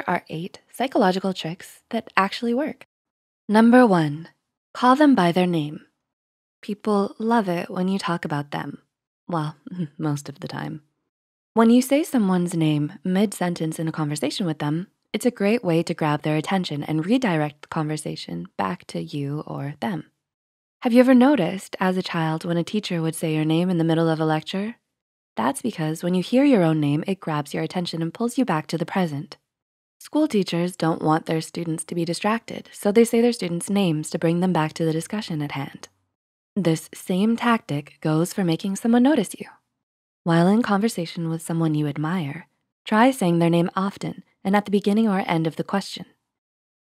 here are 8 psychological tricks that actually work. Number 1, call them by their name. People love it when you talk about them. Well, most of the time. When you say someone's name mid-sentence in a conversation with them, it's a great way to grab their attention and redirect the conversation back to you or them. Have you ever noticed as a child when a teacher would say your name in the middle of a lecture? That's because when you hear your own name, it grabs your attention and pulls you back to the present. School teachers don't want their students to be distracted, so they say their students' names to bring them back to the discussion at hand. This same tactic goes for making someone notice you. While in conversation with someone you admire, try saying their name often and at the beginning or end of the question.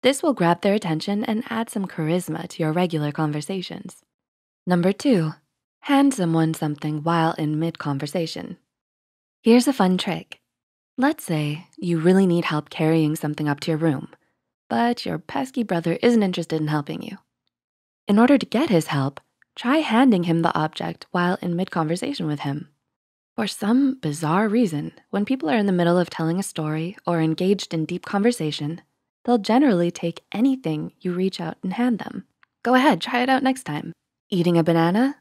This will grab their attention and add some charisma to your regular conversations. Number 2, hand someone something while in mid-conversation. Here's a fun trick. Let's say you really need help carrying something up to your room, but your pesky brother isn't interested in helping you. In order to get his help, try handing him the object while in mid-conversation with him. For some bizarre reason, when people are in the middle of telling a story or engaged in deep conversation, they'll generally take anything you reach out and hand them. Go ahead, try it out next time. Eating a banana?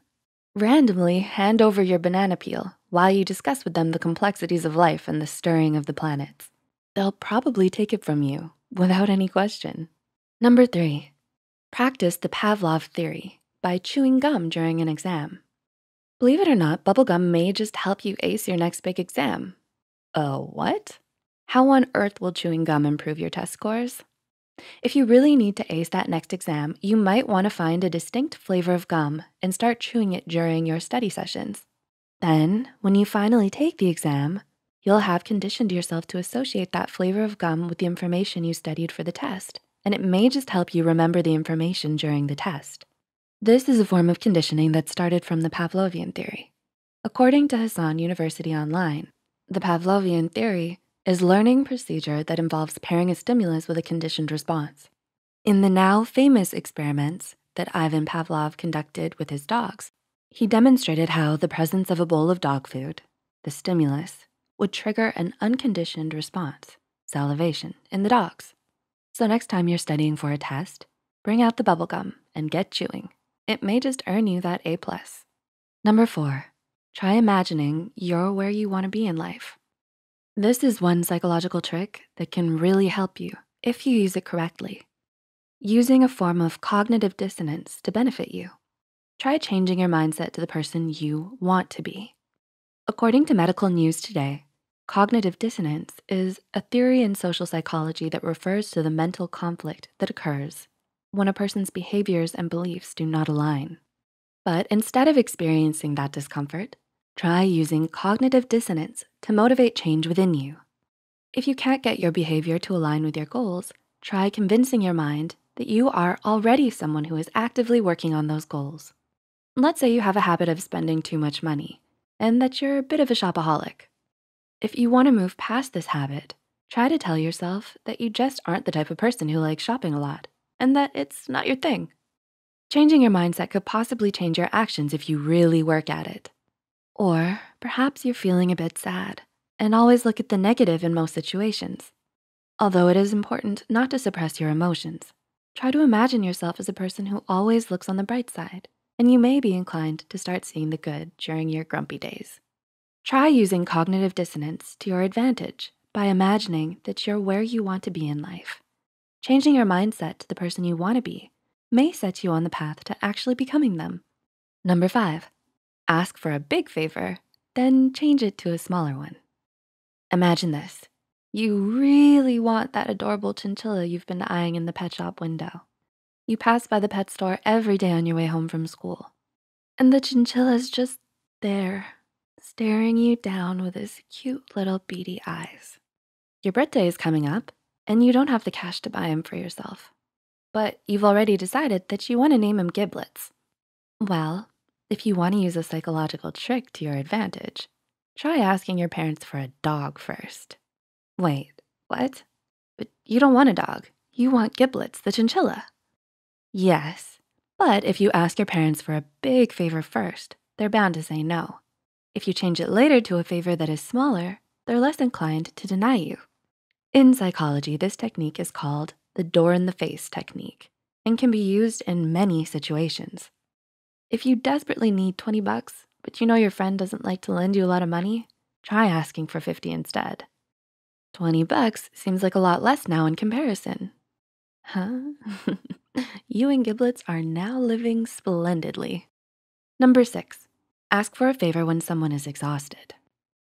Randomly hand over your banana peel while you discuss with them the complexities of life and the stirring of the planets. They'll probably take it from you without any question. Number 3, practice the Pavlov theory by chewing gum during an exam. Believe it or not, bubblegum may just help you ace your next big exam. Oh, what? How on earth will chewing gum improve your test scores? If you really need to ace that next exam, you might wanna find a distinct flavor of gum and start chewing it during your study sessions. Then, when you finally take the exam, you'll have conditioned yourself to associate that flavor of gum with the information you studied for the test, and it may just help you remember the information during the test. This is a form of conditioning that started from the Pavlovian theory. According to Hassan University Online, the Pavlovian theory is learning procedure that involves pairing a stimulus with a conditioned response. In the now famous experiments that Ivan Pavlov conducted with his dogs, he demonstrated how the presence of a bowl of dog food, the stimulus, would trigger an unconditioned response, salivation, in the dogs. So next time you're studying for a test, bring out the bubble gum and get chewing. It may just earn you that A+. Number 4, try imagining you're where you wanna be in life. This is one psychological trick that can really help you if you use it correctly. Using a form of cognitive dissonance to benefit you. Try changing your mindset to the person you want to be. According to Medical News Today, cognitive dissonance is a theory in social psychology that refers to the mental conflict that occurs when a person's behaviors and beliefs do not align. But instead of experiencing that discomfort, try using cognitive dissonance to motivate change within you. If you can't get your behavior to align with your goals, try convincing your mind that you are already someone who is actively working on those goals. Let's say you have a habit of spending too much money and that you're a bit of a shopaholic. If you wanna move past this habit, try to tell yourself that you just aren't the type of person who likes shopping a lot and that it's not your thing. Changing your mindset could possibly change your actions if you really work at it. Or perhaps you're feeling a bit sad and always look at the negative in most situations. Although it is important not to suppress your emotions, try to imagine yourself as a person who always looks on the bright side, and you may be inclined to start seeing the good during your grumpy days. Try using cognitive dissonance to your advantage by imagining that you're where you want to be in life. Changing your mindset to the person you wanna be may set you on the path to actually becoming them. Number 5, ask for a big favor, then change it to a smaller one. Imagine this. You really want that adorable chinchilla you've been eyeing in the pet shop window. You pass by the pet store every day on your way home from school, and the chinchilla's just there, staring you down with his cute little beady eyes. Your birthday is coming up, and you don't have the cash to buy him for yourself, but you've already decided that you wanna name him Giblets. Well, if you wanna use a psychological trick to your advantage, try asking your parents for a dog first. Wait, what? But you don't want a dog. You want Giblets, the chinchilla. Yes, but if you ask your parents for a big favor first, they're bound to say no. If you change it later to a favor that is smaller, they're less inclined to deny you. In psychology, this technique is called the door in the face technique and can be used in many situations. If you desperately need 20 bucks, but you know your friend doesn't like to lend you a lot of money, try asking for 50 instead. 20 bucks seems like a lot less now in comparison. Huh? You and giblets are now living splendidly. Number 6, ask for a favor when someone is exhausted.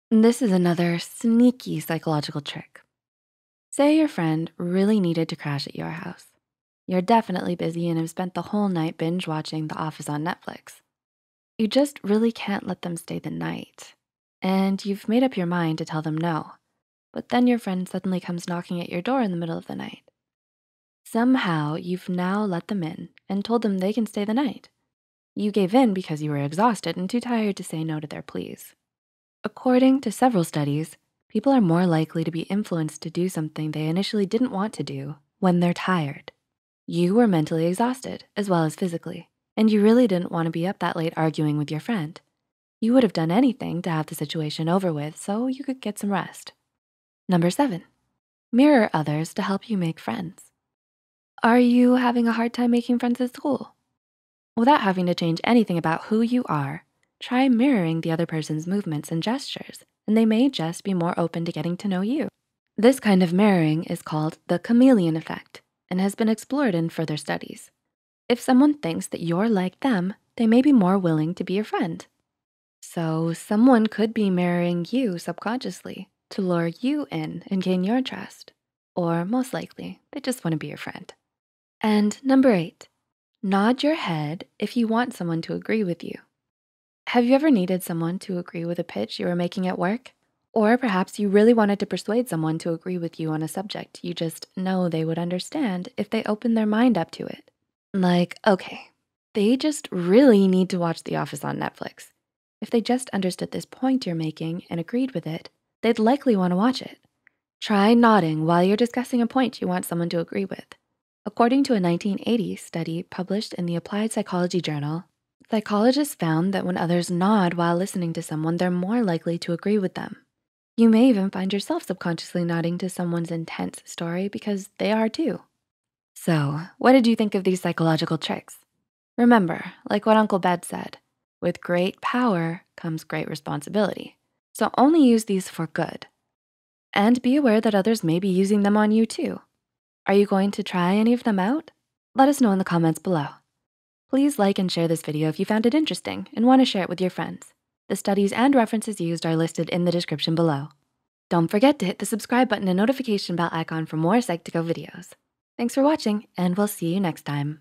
This is another sneaky psychological trick. Say your friend really needed to crash at your house. You're definitely busy and have spent the whole night binge watching The Office on Netflix. You just really can't let them stay the night. And you've made up your mind to tell them no, but then your friend suddenly comes knocking at your door in the middle of the night. Somehow you've now let them in and told them they can stay the night. You gave in because you were exhausted and too tired to say no to their pleas. According to several studies, people are more likely to be influenced to do something they initially didn't want to do when they're tired. You were mentally exhausted as well as physically, and you really didn't want to be up that late arguing with your friend. You would have done anything to have the situation over with so you could get some rest. Number 7, mirror others to help you make friends. Are you having a hard time making friends at school? Without having to change anything about who you are, try mirroring the other person's movements and gestures, and they may just be more open to getting to know you. This kind of mirroring is called the chameleon effect and has been explored in further studies. If someone thinks that you're like them, they may be more willing to be your friend. So someone could be mirroring you subconsciously to lure you in and gain your trust. Or most likely, they just wanna be your friend. And number 8, nod your head if you want someone to agree with you. Have you ever needed someone to agree with a pitch you were making at work? Or perhaps you really wanted to persuade someone to agree with you on a subject you just know they would understand if they opened their mind up to it. Like, okay, they just really need to watch The Office on Netflix. If they just understood this point you're making and agreed with it, they'd likely wanna watch it. Try nodding while you're discussing a point you want someone to agree with. According to a 1980 study published in the Applied Psychology Journal, psychologists found that when others nod while listening to someone, they're more likely to agree with them. You may even find yourself subconsciously nodding to someone's intense story because they are too. So, what did you think of these psychological tricks? Remember, like what Uncle Bed said, with great power comes great responsibility. So only use these for good. And be aware that others may be using them on you too. Are you going to try any of them out? Let us know in the comments below. Please like and share this video if you found it interesting and want to share it with your friends. The studies and references used are listed in the description below. Don't forget to hit the subscribe button and notification bell icon for more Psych2Go videos. Thanks for watching, and we'll see you next time.